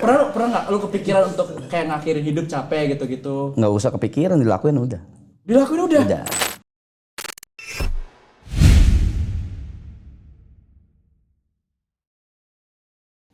pernah nggak lu kepikiran untuk kayak ngakhirin hidup capek gitu-gitu? Nggak usah kepikiran, dilakuin udah. Dilakuin udah? Udah.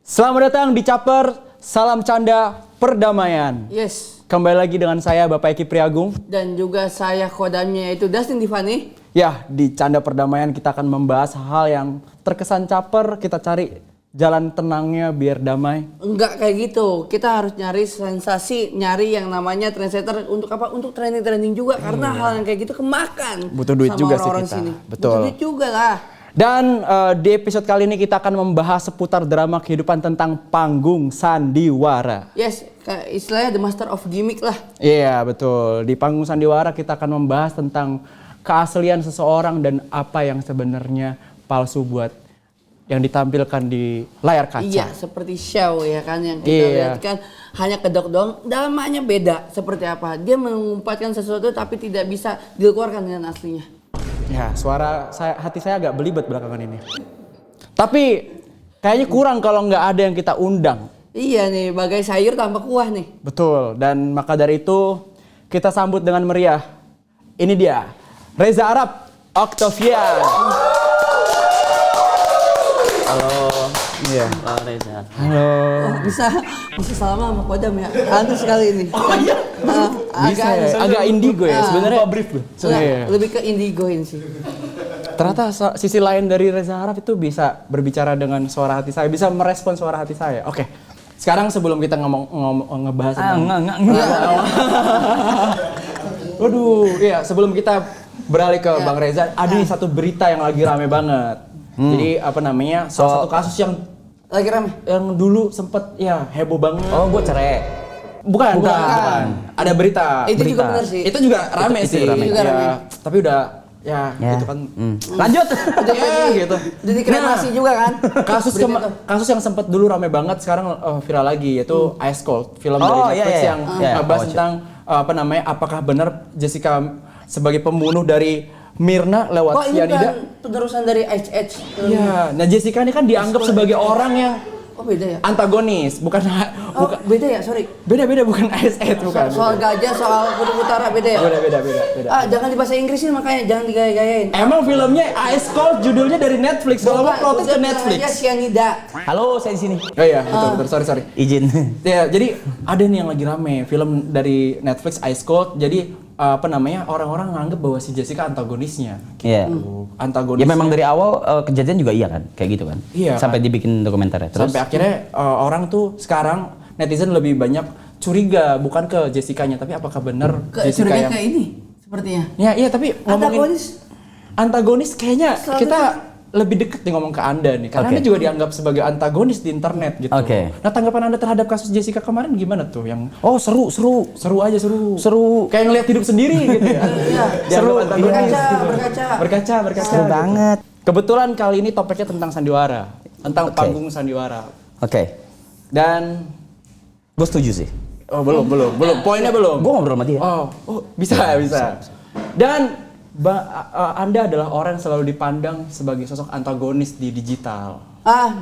Selamat datang di Caper, salam canda perdamaian. Yes. Kembali lagi dengan saya Bapak Eki Priagung. Dan juga saya kodamnya yaitu Dustin Tiffany. Ya, di Canda Perdamaian kita akan membahas hal yang terkesan caper, kita cari jalan tenangnya biar damai. Enggak kayak gitu. Kita harus nyari sensasi, nyari yang namanya trendsetter untuk apa? Untuk trending juga karena hal yang kayak gitu kemakan. Butuh duit sama juga sih orang-orang kita. sini. Betul. Butuh duit juga lah. Dan di episode kali ini kita akan membahas seputar drama kehidupan tentang panggung sandiwara. Yes, kayak istilahnya the master of gimmick lah. Iya, betul. Di panggung sandiwara kita akan membahas tentang keaslian seseorang dan apa yang sebenarnya palsu buat yang ditampilkan di layar kaca. Iya, seperti show ya kan yang kita Iya. lihat kan hanya kedok doang, dramanya beda seperti apa. Dia mengumpatkan sesuatu tapi tidak bisa dikeluarkan dengan aslinya. Ya, hati saya agak belibet belakangan ini. Tapi kayaknya kurang kalau nggak ada yang kita undang. Iya nih, bagai sayur tanpa kuah nih. Betul, dan maka dari itu kita sambut dengan meriah. Ini dia, Reza Arab Octavian. Halo. Iya. Halo Reza. Halo. Oh, bisa salaman sama Kodam ya. Antus sekali ini. Oh iya. Bisa ya, agak indigo ya sebenarnya. Brief loh. Lebih ke indigo ini sih. Ternyata sisi lain dari Reza Arab itu bisa berbicara dengan suara hati saya, bisa merespon suara hati saya. Oke. Sekarang sebelum kita ngebahas tentang Waduh, iya sebelum kita beralih ke Bang Reza, ada nih satu berita yang lagi rame banget. Jadi apa namanya? Salah satu kasus yang Lagi rame. yang dulu sempet ya heboh banget. Oh, gue cerai. Bukan. Ada berita. Itu berita. juga benar sih. Itu juga rame Itu sih. juga rame. Itu juga Ya, rame. tapi udah ya. Gitu kan. Lanjut. Ya gitu. Udah dikremasi juga kan. Kasus yang sempat dulu rame banget sekarang viral lagi yaitu Ice Cold, film dari Netflix yang ngebahas tentang apa namanya, apakah benar Jessica sebagai pembunuh dari Mirna lewat Oh, ini cyanida. kan penerusan dari Ice Edge. Iya, nah Jessica ini kan dianggap sebagai orang yang Oh, beda ya? antagonis, bukan Oh, beda ya? Sorry. beda bukan Ice Edge bukan. Soal gajah, soal kutub utara beda ya? Beda. Jangan di bahasa Inggrisin makanya, jangan digaya-gayain. Emang filmnya Ice Cold judulnya dari Netflix, kalau mau protes ke Netflix. Dia cyanida. Halo, saya di sini. Oh iya, betul, sorry. Izin. Ya, jadi ada nih yang lagi rame, film dari Netflix Ice Cold. Jadi apa namanya, orang-orang nganggep bahwa si Jessica antagonisnya. Iya. Antagonis. Ya memang dari awal kejadian juga iya kan, kayak gitu kan. Iya. Sampai dibikin dokumenternya. Terus Sampai akhirnya orang tuh sekarang netizen lebih banyak curiga bukan ke Jessica-nya, tapi apakah benar Jessica Curiga yang ke ini sepertinya. Ya, iya tapi ngomongin antagonis kayaknya Selalu kita lebih deket nih ngomong ke Anda nih, karena Oke. Anda juga dianggap sebagai antagonis di internet gitu. Oke. Nah, tanggapan Anda terhadap kasus Jessica kemarin gimana tuh? Yang oh, seru. seru aja. Seru. Kayak ngeliat hidup sendiri gitu ya. Iya. Seru. Berkaca. Berkaca. Seru banget. Kebetulan kali ini topiknya tentang sandiwara, tentang Oke. panggung sandiwara. Oke. Dan Gue setuju sih. belum. Poinnya belum. Gue ngobrol sama dia. Oh, bisa. Dan Anda adalah orang yang selalu dipandang sebagai sosok antagonis di digital.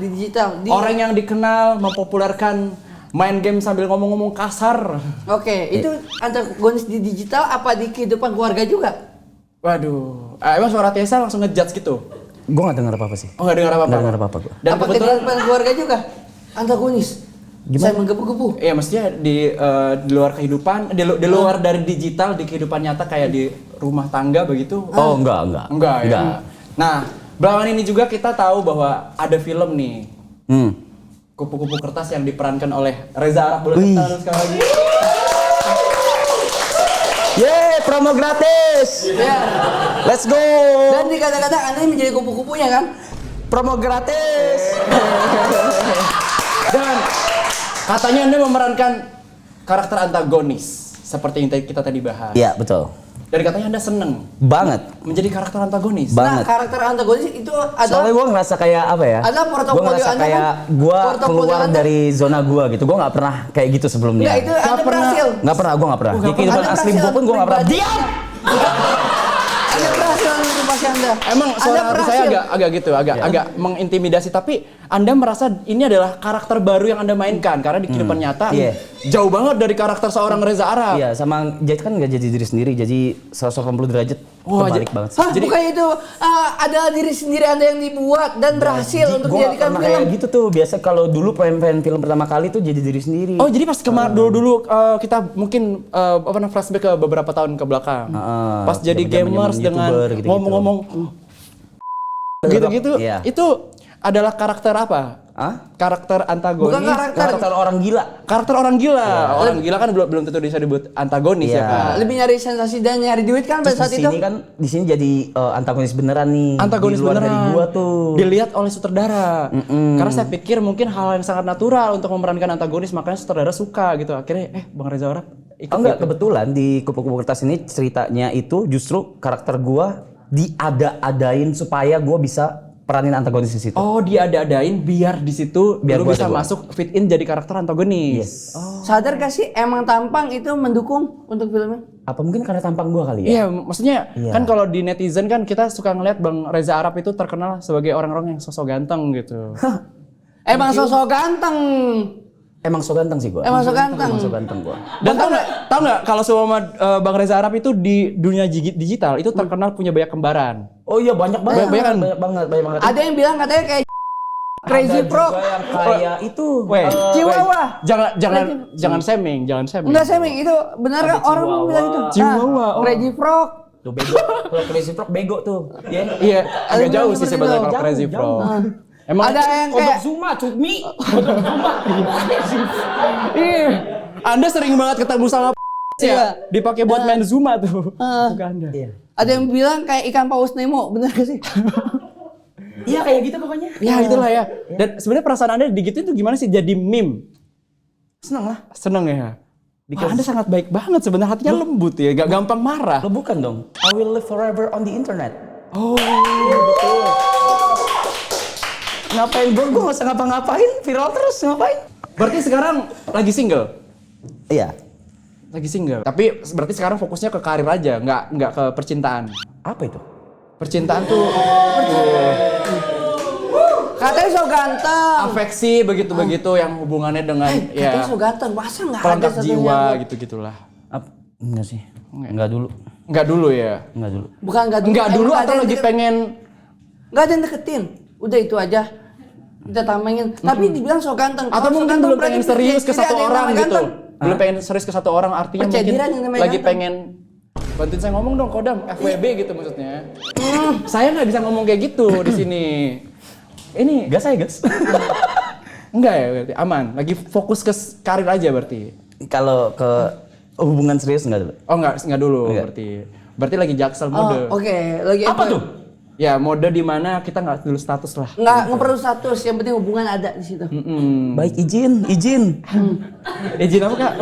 Di digital. Orang yang dikenal mempopulerkan main game sambil ngomong-ngomong kasar. Oke, itu antagonis di digital apa di kehidupan keluarga juga? Waduh, emang suara Tessa langsung ngejudge gitu? Gue gak dengar apa-apa sih. Oh, nggak dengar apa-apa? Nggak dengar apa-apa gue. Dan apa kebetulan, kehidupan keluarga juga antagonis? Gimana? Saya menggebu-gebu. ya mestinya di luar kehidupan, di luar dari digital, di kehidupan nyata kayak di rumah tangga begitu. Oh, enggak. Enggak ya? Nah, belakangan ini juga kita tahu bahwa ada film nih, Kupu-Kupu Kertas yang diperankan oleh Reza Arab. Boleh tepuk tangan sekali lagi? Yeay, promo gratis. Ya. Let's go. Dan dikata-kata Anda menjadi kupu-kupunya kan? Promo gratis. Dan katanya Anda memerankan karakter antagonis seperti yang kita tadi bahas. Iya, betul. Dan katanya Anda seneng Banget. menjadi karakter antagonis. Banget. Nah, karakter antagonis itu adalah Soalnya gue ngerasa kayak apa ya? Adalah portofolio Gue ngerasa Anda kayak kan? gue Portofolio keluar Anda. dari zona gue gitu. Gue nggak pernah kayak gitu sebelumnya. Enggak, itu Anda berhasil. Nggak pernah, gue nggak pernah. Di kehidupan Anda asli berhasil gue pun gue nggak pernah. pribadi. Diam. Anda berhasil menjadi berhasil Anda. Emang suara Anda hati saya agak gitu, agak mengintimidasi. Tapi Anda merasa ini adalah karakter baru yang Anda mainkan karena di kehidupan nyata jauh banget dari karakter seorang Reza Arab. Iya, sama jadi kan nggak jadi diri sendiri, jadi 180 derajat terbalik banget. Hah, jadi bukannya itu adalah diri sendiri Anda yang dibuat dan berhasil untuk dijadikan film. Kayak gitu tuh, biasa kalau dulu pengen film pertama kali tuh jadi diri sendiri. Oh, jadi pas dulu kita mungkin flashback ke beberapa tahun ke belakang. Pas jadi gamers dengan ngomong-ngomong gitu-gitu, itu adalah karakter apa? Karakter antagonis. Bukan karakter orang gila. Karakter orang gila. Orang gila kan belum tentu bisa disebut antagonis ya kan. Lebih nyari sensasi dan nyari duit kan pada saat itu. Di sini jadi antagonis beneran nih. Antagonis di luar beneran. Dari gua tuh. Dilihat oleh sutradara. Karena saya pikir mungkin hal yang sangat natural untuk memerankan antagonis, makanya sutradara suka gitu. Akhirnya Bang Reza Arab ikut. Enggak, kebetulan di Kupu-Kupu Kertas ini ceritanya itu justru karakter gua diada-adain supaya gua bisa peranin antagonis di situ. Oh, diada-adain biar di situ lu bisa masuk fit in jadi karakter antagonis. Sadar gak sih emang tampang itu mendukung untuk filmnya? Apa mungkin karena tampang gua kali ya? Iya, maksudnya kan kalau di netizen kan kita suka ngeliat Bang Reza Arab itu terkenal sebagai orang-orang yang sosok ganteng gitu. Emang sosok ganteng. Emang so ganteng sih gua. Emang so ganteng. Emang so ganteng gua. Dan tau nggak kalau seumpama Bang Reza Arab itu di dunia digital itu terkenal punya banyak kembaran. Oh iya, banyak banget. Banyak banget. Ada yang bilang katanya kayak Crazy Frog. Yang kayak itu. Chihuahua. Jangan shaming. Enggak shaming, itu benar kan orang bilang itu. Chihuahua. Crazy Frog. Tuh bego. Kalau Crazy Frog bego tuh. Iya, agak jauh sih sebenarnya kalau Crazy Frog. Emang ada yang kayak Zuma, Cumi. Iya. Anda sering banget ketemu sama dipakai buat main Zuma tuh. Bukan Anda. Iya. Ada yang bilang kayak ikan paus Nemo, bener gak sih? Iya kayak gitu pokoknya. Ya itulah ya. Dan sebenarnya perasaan Anda digituin tuh gimana sih jadi meme? Seneng ya. Anda sangat baik banget sebenarnya, hatinya lembut ya, gak gampang marah. Lo bukan dong. I will live forever on the internet. Oh, betul. Ngapain gue nggak usah ngapa-ngapain, viral terus ngapain? Berarti sekarang lagi single? Iya. Lagi single. Tapi berarti sekarang fokusnya ke karir aja, nggak ke percintaan. Apa itu? Percintaan tuh katanya so ganteng. afeksi begitu-begitu yang hubungannya dengan katanya so ganteng, masa nggak ada pelengkap satunya jiwa yang... gitu-gitulah. Enggak sih. Enggak dulu. Enggak dulu ya? Enggak dulu. Bukan Enggak dulu atau lagi pengen? Nggak ada yang deketin. Udah itu aja. Kita tamengin. Tapi dibilang so ganteng. Atau mungkin belum pengen serius ke satu orang gitu. Belum pengen serius ke satu orang, artinya mungkin lagi pengen bantuin saya ngomong dong Kodam, FWB gitu maksudnya. Saya nggak bisa ngomong kayak gitu di sini. Ini Gas saya gas. enggak ya berarti aman. Lagi fokus ke karir aja berarti. Kalau ke hubungan serius enggak dulu? Oh enggak dulu berarti. Berarti lagi jaksel mode. Oke. Lagi apa tuh? Ya mode di mana kita nggak dulu status lah. Nggak perlu status, yang penting hubungan ada di situ. Baik, izin. Izin apa Kak?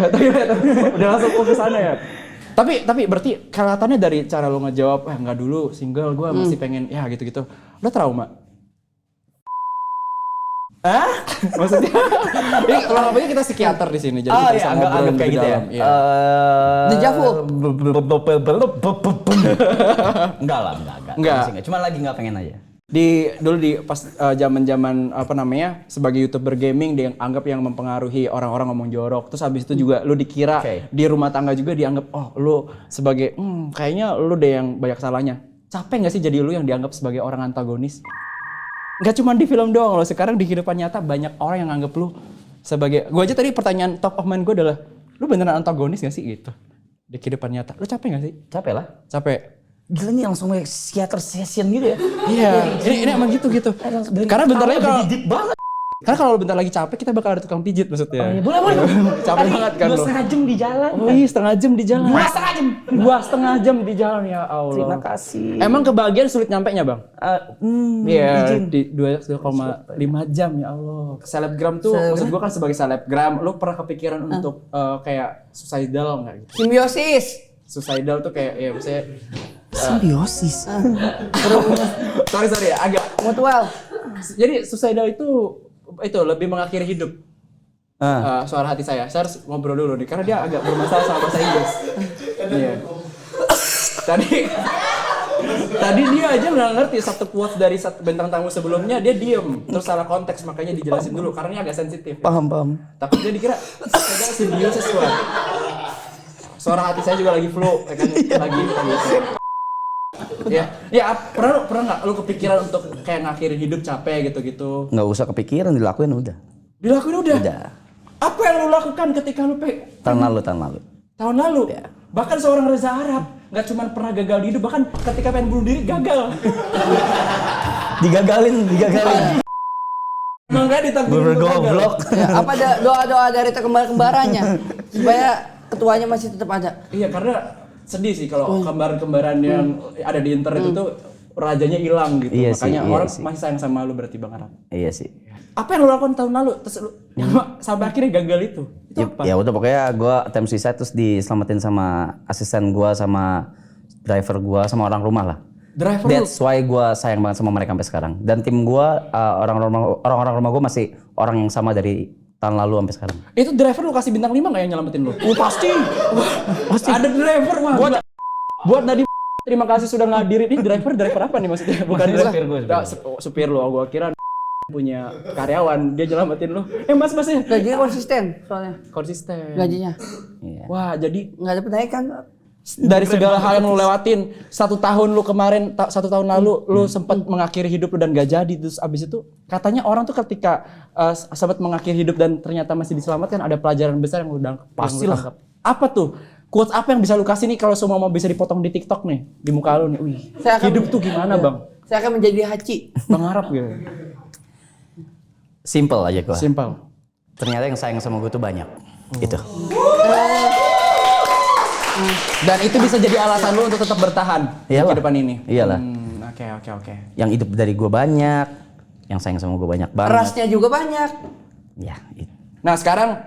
Toilet. Udah langsung ke sana ya. Tapi berarti kelihatannya dari cara lo ngejawab, nggak dulu single, gue masih pengen ya gitu-gitu. Lo trauma? Maksudnya? Ini kalau ngapain kita psikiater di sini, jadi kita bisa ngobrol kayak gitu ya. Dejavu. Enggak. Cuma lagi nggak pengen aja. Dulu pas zaman-zaman sebagai YouTuber gaming dia anggap yang mempengaruhi orang-orang ngomong jorok. Terus habis itu juga lu dikira di rumah tangga juga dianggap lu sebagai kayaknya lu deh yang banyak salahnya. Capek nggak sih jadi lu yang dianggap sebagai orang antagonis? Nggak cuma di film doang loh, sekarang di kehidupan nyata banyak orang yang anggap lu sebagai... Gue aja tadi pertanyaan top of mind gue adalah, lu beneran antagonis gak sih gitu? Di kehidupan nyata, lu capek gak sih? Capek lah. Capek. Gila nih langsung kayak theater session gitu ya? Iya, ini emang gitu. Karena bentar lagi kalau... banget. Karena kalau bentar lagi capek, kita bakal ada tukang pijit maksudnya. Oh, iya. Boleh. Capek banget kan lo. 2,5 jam di jalan. Oh iya, 2,5 jam di jalan. 2,5 jam di jalan, ya Allah. Terima kasih. Emang kebahagiaan sulit nyampenya Bang? Iya, izin. di 2,5 jam ya Allah. Selebgram tuh, maksud gua kan sebagai selebgram, lu pernah kepikiran untuk kayak suicidal nggak gitu? Simbiosis. Suicidal tuh kayak, ya maksudnya... Simbiosis. Sorry, agak... Mutual. Jadi suicidal itu lebih mengakhiri hidup. Suara hati saya harus ngobrol dulu nih karena dia agak bermasalah sama bahasa Inggris. Iya. Tadi dia aja nggak ngerti satu quotes dari satu bintang tamu sebelumnya, dia diem. Terus salah konteks, makanya dijelasin dulu karena ini agak sensitif. Paham. Tapi dia dikira saya simbiosis sesuatu. Suara hati saya juga lagi flow, ya kan? lagi. Pernah nggak lu kepikiran untuk kayak ngakhirin hidup capek gitu-gitu? Nggak usah kepikiran, dilakuin udah. Dilakuin udah? Udah. Apa yang lu lakukan ketika lu Tahun lalu. Tahun lalu? Ya. Bahkan seorang Reza Arab nggak cuma pernah gagal di hidup, bahkan ketika pengen bunuh diri gagal. Digagalin. Makanya ditakdirin untuk gagal. Goblok. Ya, apa ada doa-doa dari kembarannya supaya ketuanya masih tetap ada? Iya, karena sedih sih kalau kembaran-kembaran yang ada di internet itu rajanya hilang gitu. Iya Makanya sih, orang iya sih. masih sayang sama lu berarti Bang Arab. Iya sih. Apa yang lu lakukan tahun lalu? Terus lu sampai akhirnya gagal itu? Itu apa? Ya udah pokoknya gue attempt suicide terus diselamatin sama asisten gue, sama driver gue, sama orang rumah lah. Driver lu? That's why gue sayang banget sama mereka sampai sekarang. Dan tim gue, orang-orang rumah gue masih orang yang sama dari tahun lalu sampai sekarang. Itu driver lu kasih bintang 5 nggak yang nyelamatin lu? Pasti. Ada driver mah. Buat Nadi, terima kasih sudah ngadirin. Ini driver apa nih maksudnya? Bukan Supir gue. Supir lu, gua kira punya karyawan, dia nyelamatin lu. Mas ya. Gajinya konsisten soalnya. Konsisten. Gajinya. Iya. Wah, jadi Nggak ada penaikan. dari segala hal yang lu lewatin, 1 tahun lu kemarin, 1 tahun lalu lu sempat mengakhiri hidup lu dan gak jadi, terus abis itu katanya orang tuh ketika sempat mengakhiri hidup dan ternyata masih diselamatkan, ada pelajaran besar yang lu Pastilah. Apa tuh? Quotes apa yang bisa lu kasih nih kalau semua mau bisa dipotong di TikTok nih, di muka lu nih? Wih, hidup tuh gimana Bang? Saya akan menjadi haji. Bang Arab gitu. Simple aja gue. Simpel. Ternyata yang sayang sama gue tuh banyak. Gitu. Dan itu bisa jadi alasan lu untuk tetap bertahan di Iyalah. kehidupan ini. Iyalah. Oke. Yang hidup dari gue banyak, yang sayang sama gue banyak banget. Rasnya juga banyak. Ya, itu. Nah sekarang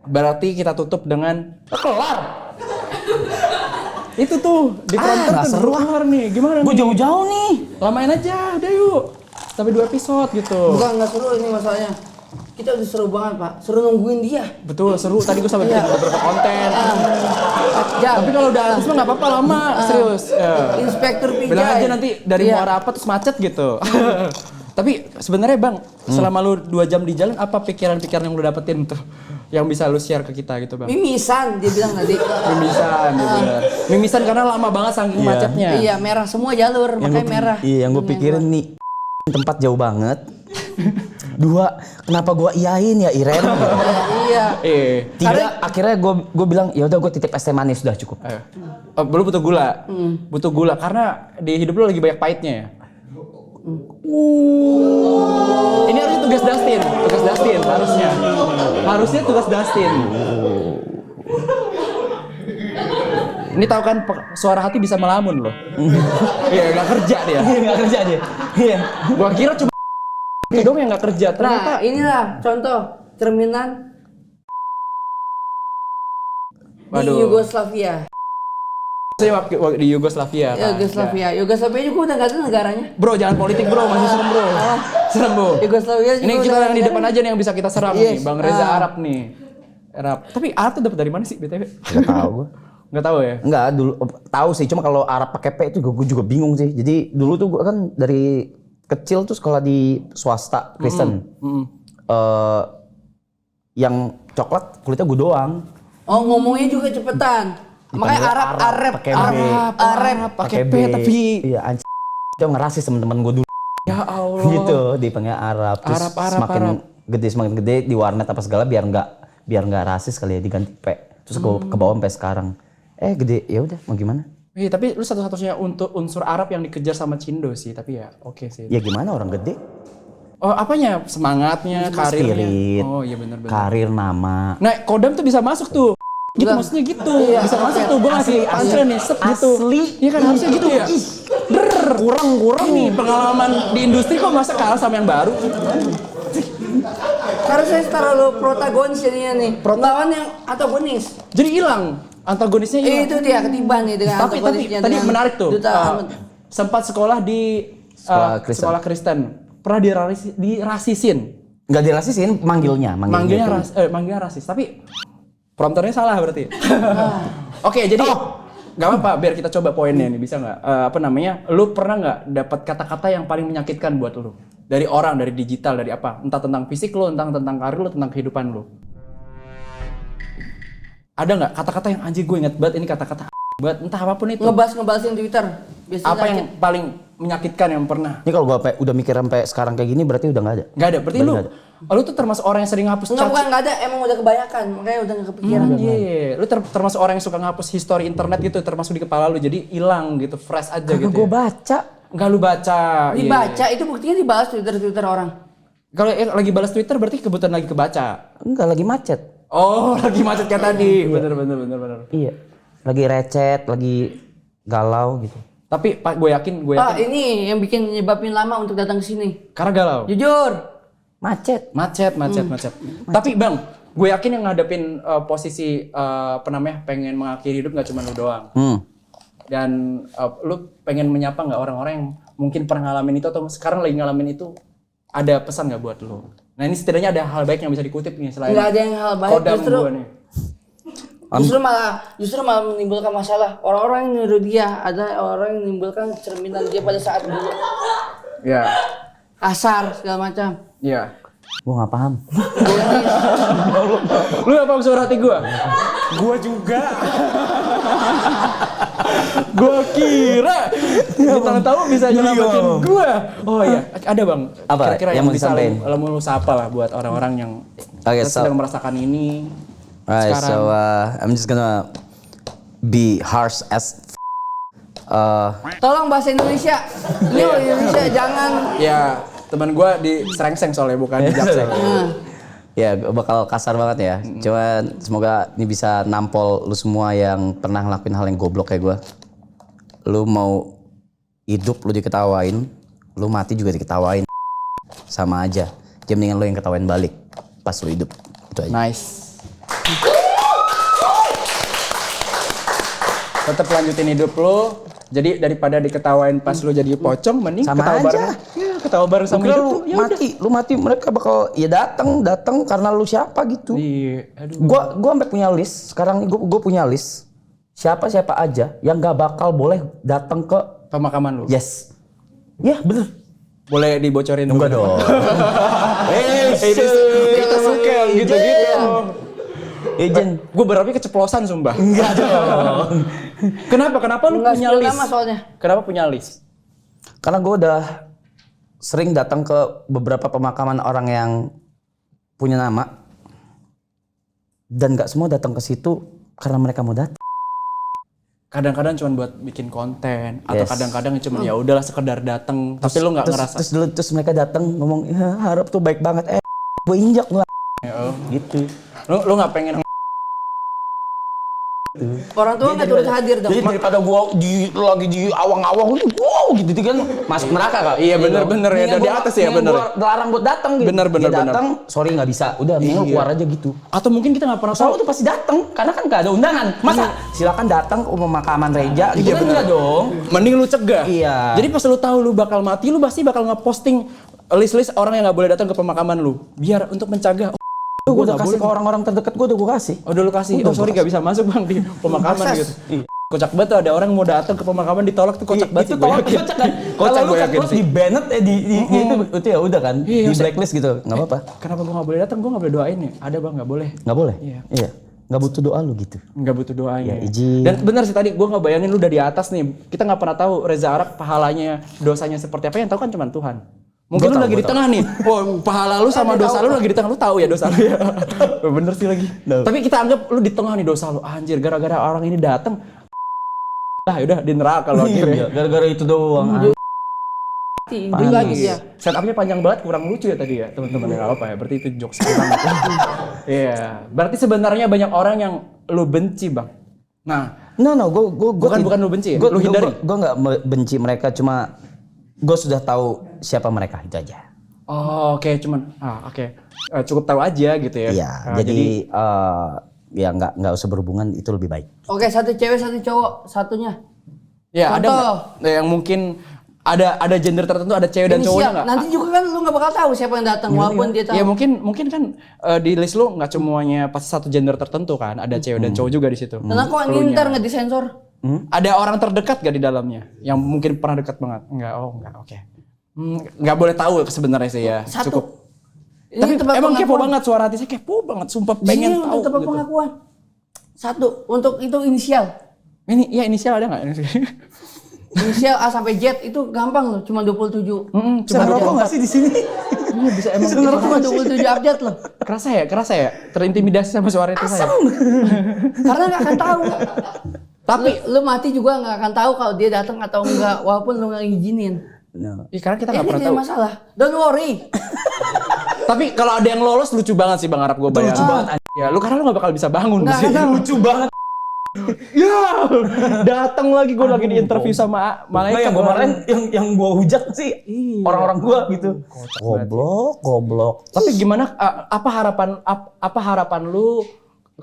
berarti kita tutup dengan kelar. Itu tuh di fronter nggak tuh seru kelar nih. Gimana Gue nih? jauh-jauh nih. Lamain aja, udah yuk. Sampai 2 episode gitu. Bukan nggak seru ini masalahnya. Kita udah seru banget Pak. Seru nungguin dia. Betul, seru. Tadi gue sampai bikin beberapa konten. Jam. Tapi kalau udah habis mah nggak apa-apa lama, serius. Ya. Inspektur Pijay. Bilang aja nanti dari Iya. Muara apa terus macet gitu. Tapi sebenarnya Bang, selama lu 2 jam di jalan, apa pikiran-pikiran yang lu dapetin tuh? Yang bisa lu share ke kita gitu Bang? Mimisan dia bilang tadi. Mimisan, dia bilang. Mimisan karena lama banget saking macetnya. Iya merah semua jalur makanya merah. Iya, yang gue pikirin nih tempat jauh banget. 2, kenapa gue iyain ya Iren? Iya. 3, akhirnya gue bilang ya udah gue titip es teh manis sudah cukup. Lu butuh gula. Butuh gula karena di hidup lu lagi banyak pahitnya ya. Ini harusnya tugas Dustin harusnya. Harusnya tugas Dustin. Ini tahu kan suara hati bisa melamun loh. Iya, nggak kerja dia. Nggak kerja dia. Iya. Gua kira cuma dong yang nggak kerja. Ternyata Nah inilah contoh cerminan di Yugoslavia. saya di Yugoslavia. Yugoslavia juga udah nggak ada negaranya. Bro, jangan politik bro, masih serem bro. Serem bro. Yugoslavia juga Ini kita udah yang di nggak depan ada. aja nih yang bisa kita serang Yes. nih, Bang Reza Arab nih. Arab. Tapi Arab tuh dapat dari mana sih BTW? Nggak tahu gue. Nggak tahu ya? Enggak, dulu tahu sih, cuma kalau Arab pakai P itu gue juga bingung sih. Jadi dulu tuh gue kan dari kecil tuh sekolah di swasta Kristen. Yang coklat kulitnya gue doang. Oh ngomongnya juga cepetan. Makanya Arab Pakai P tapi iya anjing. Dia ngerasis teman-teman gue dulu. ya Allah. Gitu dipanggil Arab. Terus semakin gede di warnet apa segala biar nggak rasis kali ya diganti P. Terus ke bawah sampai sekarang. Gede ya udah mau gimana? Iya, tapi lu satu-satunya untuk unsur Arab yang dikejar sama Cindo sih, tapi ya oke sih. Ya gimana orang gede? Oh, apanya? Semangatnya, karirnya. Spirit, Oh, iya benar. karir, nama. Nah, Kodam tuh bisa masuk tuh. Gitu maksudnya gitu. Bisa masuk tuh. Gua ngasih punchline nih, set gitu. Iya kan harusnya gitu ya. Kurang nih pengalaman di industri kok masa kalah sama yang baru. Karena saya terlalu protagonis jadinya nih. Lawan yang antagonis. Jadi hilang antagonisnya hilang. Itu dia ketiban nih dengan Tapi antagonisnya. tadi dengan menarik tuh. Duta Ahmad. Sempat sekolah di sekolah Kristen. Pernah dirasisin. Nggak dirasisin, manggilnya Manggilnya rasis, tapi prompternya salah berarti. Oke, jadi Gak apa-apa, biar kita coba poinnya nih, bisa nggak? Lu pernah nggak dapat kata-kata yang paling menyakitkan buat lu? Dari orang, dari digital, dari apa? Entah tentang fisik lu, entah tentang karir lu, tentang kehidupan lu. Ada nggak kata-kata yang anjir gue inget banget ini kata-kata banget, entah apapun itu. Ngebahas-ngebahasin Twitter. Biasanya apa yang paling menyakitkan yang pernah? Ini kalau gue udah mikir sampai sekarang kayak gini berarti udah nggak ada. Nggak ada, berarti lu tuh termasuk orang yang sering ngapus Enggak, bukan nggak ada, emang udah kebanyakan, makanya udah nggak kepikiran. Lu termasuk orang yang suka ngapus history internet gitu, termasuk di kepala lu, jadi hilang gitu, fresh aja gitu. Gue baca. Enggak lu baca. Dibaca, itu buktinya dibahas Twitter orang. Kalau lagi balas Twitter berarti kebetulan lagi kebaca. Enggak, lagi macet. Oh, lagi macet kayak tadi. Bener. Iya. Lagi recet, lagi galau gitu. Tapi gue yakin. Ini yang bikin nyebabin lama untuk datang ke sini. Karena galau. Jujur. Macet. Tapi Bang, gue yakin yang ngadepin posisi pengen mengakhiri hidup nggak cuma lu doang. Dan lu pengen menyapa nggak orang-orang yang mungkin pernah ngalamin itu atau sekarang lagi ngalamin itu, ada pesan nggak buat lu? Nah ini setidaknya ada hal baik yang bisa dikutip nih selain nggak ada yang hal baik, justru malah menimbulkan masalah. Orang-orang yang niru dia, ada orang yang menimbulkan cerminan dia pada saat dulu. Ya. Kasar segala macam. Iya. Gue nggak paham. Lu apa suara hati gue? Gua juga. Gue kira tahu bisa nyelamatin gue. Oh iya, ada Bang. Apa Kira-kira yang yang bisa disampaikan? lu sapa lah buat orang-orang yang sedang merasakan ini. Alright, so I'm just gonna be harsh as Tolong bahasa Indonesia. Ini Indonesia jangan. Ya, teman gue di Serengseng soalnya bukan di Jakseng. ya bakal kasar banget ya. Cuman semoga ini bisa nampol lu semua yang pernah ngelakuin hal yang goblok kayak gue. Lu mau hidup lu diketawain, lu mati juga diketawain. Sama aja. Jadi mendingan lu yang ketawain balik pas lu hidup. Itu aja. Nice. Tetap lanjutin hidup lu. Jadi daripada diketawain pas lu jadi pocong, mending sama ketawa aja. bareng. Ya, ketawa bareng sama hidup tuh. Lu mati mereka bakal ya datang karena lu siapa gitu. Iya, aduh. Gua sampai punya list. Sekarang gua punya list. Siapa aja yang gak bakal boleh datang ke Pemakaman lu. Yes. Ya, bener. Boleh dibocorin Enggak dong. Kita suka gitu-gitu. Agent. Gue berarti keceplosan sumpah. Enggak dong. Kenapa lu punya list? Nama soalnya. Kenapa punya list? Karena gue udah sering datang ke beberapa pemakaman orang yang punya nama. Dan gak semua datang ke situ karena mereka mau datang. Kadang-kadang cuma buat bikin konten atau kadang-kadang cuma ya udahlah sekedar datang, tapi lu nggak ngerasa. Terus mereka datang ngomong, ya, harap tuh baik banget. Gue injak lu. Gitu. Lu nggak pengen. Orang tua nggak turut hadir dong. Jadi daripada gua lagi di awang-awang wow gitu kan masuk neraka kak. Iya bener-bener ya dari atas ya bener. Gua dilarang buat datang gitu. Bener. Datang, sorry nggak bisa. Udah mending lu keluar aja gitu. Atau mungkin kita nggak pernah Tahu tuh pasti datang karena kan nggak ada undangan. Masa silakan datang ke pemakaman Reja gitu kan enggak dong. Mending lu cegah. Iya. Jadi pas lu tahu lu bakal mati, lu pasti bakal ngeposting list-list orang yang nggak boleh datang ke pemakaman lu. Biar untuk mencegah. Gue udah kasih ke orang-orang terdekat gue udah gue kasih. Oh udah lu kasih. Oh sorry nggak bisa masuk bang di pemakaman gitu. Kocak banget tuh ada orang mau datang ke pemakaman ditolak tuh kocak banget. Itu kocak kan. Kalau lu kan terus di banned itu ya udah kan di blacklist gitu. Nggak apa-apa. Kenapa gue nggak boleh datang? Gue nggak boleh doain ya. Ada bang nggak boleh. Nggak boleh. Iya. Nggak butuh doa lu gitu. Nggak butuh doanya. Ya, izin. Dan benar sih tadi gue nggak bayangin lu dari atas nih. Kita nggak pernah tahu Reza Arab pahalanya, dosanya seperti apa, yang tahu kan cuma Tuhan. Mungkin lu lagi di tengah nih. Oh, pahala lu sama dosa lu lagi di tengah. Lu tahu ya dosa lu ya. Bener sih lagi. Tapi kita anggap lu di tengah nih dosa lu. Anjir, gara-gara orang ini datang. Lah, udah di neraka lu akhirnya. Gara-gara itu doang. Ini lagi ya. Setupnya panjang banget, kurang lucu ya tadi ya, teman-teman. Enggak apa-apa ya. Berarti itu jokes orang. Iya. Berarti sebenarnya banyak orang yang lu benci, Bang. Nah, bukan lu benci ya? Lu hindari. Gue nggak benci mereka, cuma gue sudah tahu siapa mereka, itu aja. Oh, oke, cuman cukup tahu aja gitu ya. Iya, jadi ya nggak usah berhubungan, itu lebih baik. Oke, satu cewek satu cowok, satunya. Ya, contoh. Ada yang mungkin ada gender tertentu, ada cewek dan cowoknya nggak? Nanti juga kan lu nggak bakal tahu siapa yang datang walaupun dia tahu. Ya mungkin kan di list lu nggak semuanya pasti satu gender tertentu kan, ada cewek dan cowok juga di situ. Karena kok nginter nggak disensor? Ada orang terdekat gak di dalamnya? Yang mungkin pernah dekat banget? Enggak, oke. Nggak boleh tahu sebenarnya sih ya. Satu. Cukup. Ini Tapi tempat emang kepo pengakuan. banget suara hati saya, kepo banget. Sumpah pengen tahu Tempat gitu. pengakuan. Satu, untuk itu inisial. Ini ya inisial ada nggak? Inisial A sampai Z itu gampang loh, cuma 27. Bisa ngerokok nggak sih di sini? Iya bisa emang. Itu cuma 27 abjad loh. Kerasa ya? Terintimidasi sama suara itu saya. Karena nggak akan tahu. Tapi lu mati juga nggak akan tahu kalau dia datang atau enggak, walaupun lu nggak ngizinin. karena kita nggak Ini pernah tidak tahu. masalah. Don't worry. Tapi kalau ada yang lolos lucu banget sih Bang Arab, gue bayangin. Lucu banget. Ya lu karena lu nggak bakal bisa bangun Nggak sih. akan. Lucu banget. Ya, datang lagi gue lagi di interview sama malaikat. Yang kemarin yang gua hujat sih orang-orang gua gitu. Goblok. Tapi gimana? Apa harapan lu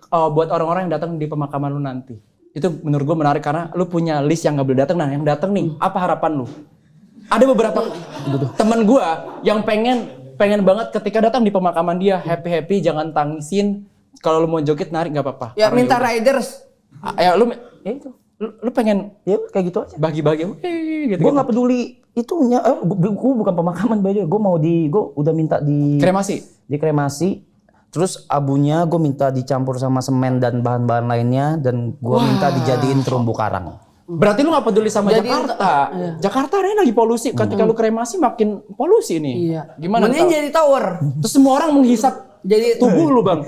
buat orang-orang yang datang di pemakaman lu nanti? Itu menurut gue menarik karena lu punya list yang nggak boleh datang. Nah, yang datang nih, apa harapan lu? Ada beberapa teman gue yang pengen banget ketika datang di pemakaman dia happy, jangan tangisin. Kalau lu mau joget narik nggak apa-apa. Ya Karena minta udah. riders. Ya itu. Lu pengen Ya kayak gitu aja. bagi-bagi gitu. Gue nggak peduli itunya. Gue bukan pemakaman baju. Gue udah minta di kremasi. Terus abunya gue minta dicampur sama semen dan bahan-bahan lainnya dan gue minta dijadiin terumbu karang. Berarti lu gak peduli sama Jadi Jakarta. Jakarta ini lagi polusi. Ketika lu kremasi makin polusi nih. Iya. Gimana? Mending jadi tower. Terus semua orang menghisap Jadi tubuh lu Bang.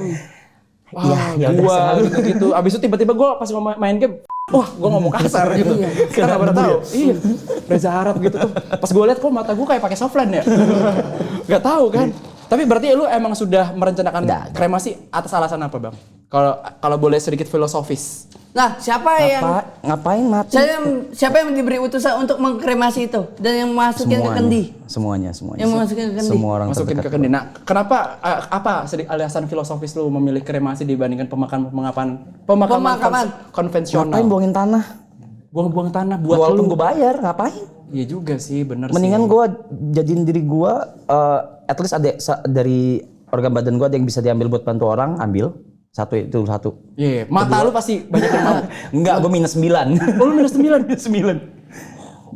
Wah, ya udah gua sekali. gitu. Abis itu tiba-tiba gua pas mau main game, wah gua ngomong kasar gitu. Karena baru tahu. Iya. Reza Arab gitu tuh. Pas gua lihat kok mata gua kayak pakai softline ya. Gak tahu kan. Tapi berarti lu emang sudah merencanakan kremasi atas alasan apa Bang? Kalau boleh sedikit filosofis. Nah, Ngapain mati? siapa yang diberi utusan untuk mengkremasi itu dan yang masukin ke kendi? Semuanya. Yang masukin ke kendi. Semua orang Masukin terdekat ke kendi. Nah, kenapa apa alasan filosofis lu memilih kremasi dibandingkan pemakaman konvensional? Ngapain buangin tanah? Buang-buang tanah buat Walaupun lu. gue bayar, ngapain? Iya juga sih, bener Mendingan sih. gue jadiin diri gue, at least ada dari organ badan gue ada yang bisa diambil buat bantu orang, ambil. Satu. Iya, mata lu pasti banyak yang mau. Enggak, gue minus 9. Oh, lu minus 9?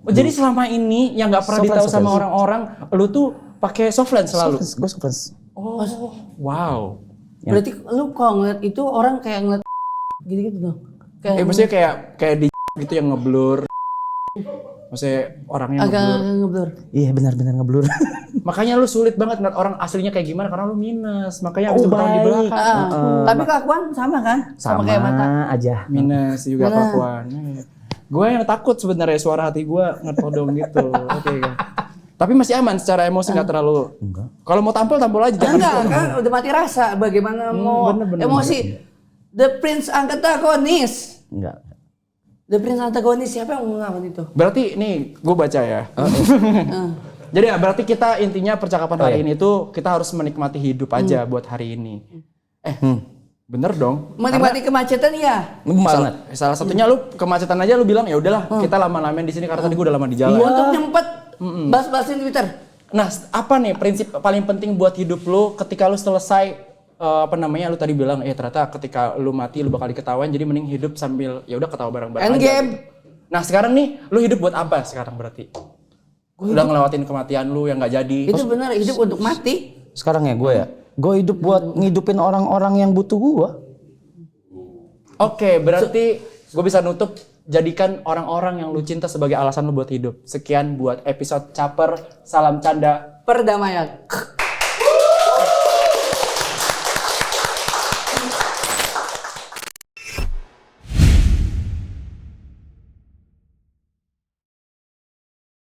Oh, jadi selama ini yang nggak pernah ditahu sama orang-orang, lu tuh pakai softlens selalu. Gue softlens. Oh, wow. Berarti lu kalau ngeliat itu orang kayak ngeliat gitu-gitu dong. Maksudnya kayak di gitu yang ngeblur. Maksudnya orangnya agak ngeblur. ngeblur. Iya benar-benar ngeblur. Makanya lu sulit banget ngeliat orang aslinya kayak gimana karena lu minus. Makanya habis itu bertahan di baik. belakang. Tapi kelakuan sama kan? Sama kayak mata. aja. Minus juga kelakuan. Gue yang takut sebenarnya suara hati gue ngetodong gitu. Oke. Tapi masih aman secara emosi nggak terlalu. Kalau mau tampil aja jangan. Enggak, kan udah mati rasa. Bagaimana mau bener. emosi? The Prince antagonis. Enggak. The Prince antagonis siapa yang ngelawan itu? Berarti nih gue baca ya. Jadi ya berarti kita intinya percakapan hari ini tuh kita harus menikmati hidup aja buat hari ini. Bener dong. Menikmati kemacetan ya. Salah satunya lu kemacetan aja lu bilang ya udahlah kita lama-lamain di sini karena tadi gue udah lama di jalan. Untuk nyempet bahas-bahasin Twitter. Nah, apa nih prinsip paling penting buat hidup lu ketika lu selesai lu tadi bilang ternyata ketika lu mati lu bakal diketawain jadi mending hidup sambil ya udah ketawa bareng-bareng aja. Endgame. Gitu. Nah, sekarang nih lu hidup buat apa sekarang berarti? Udah ngelewatin kematian lu yang nggak jadi. Itu benar hidup untuk mati. Sekarang ya gue hidup buat ngidupin orang-orang yang butuh gue. Oke, berarti gue bisa nutup jadikan orang-orang yang lu cinta sebagai alasan lu buat hidup. Sekian buat episode Caper, salam canda. Perdamaian.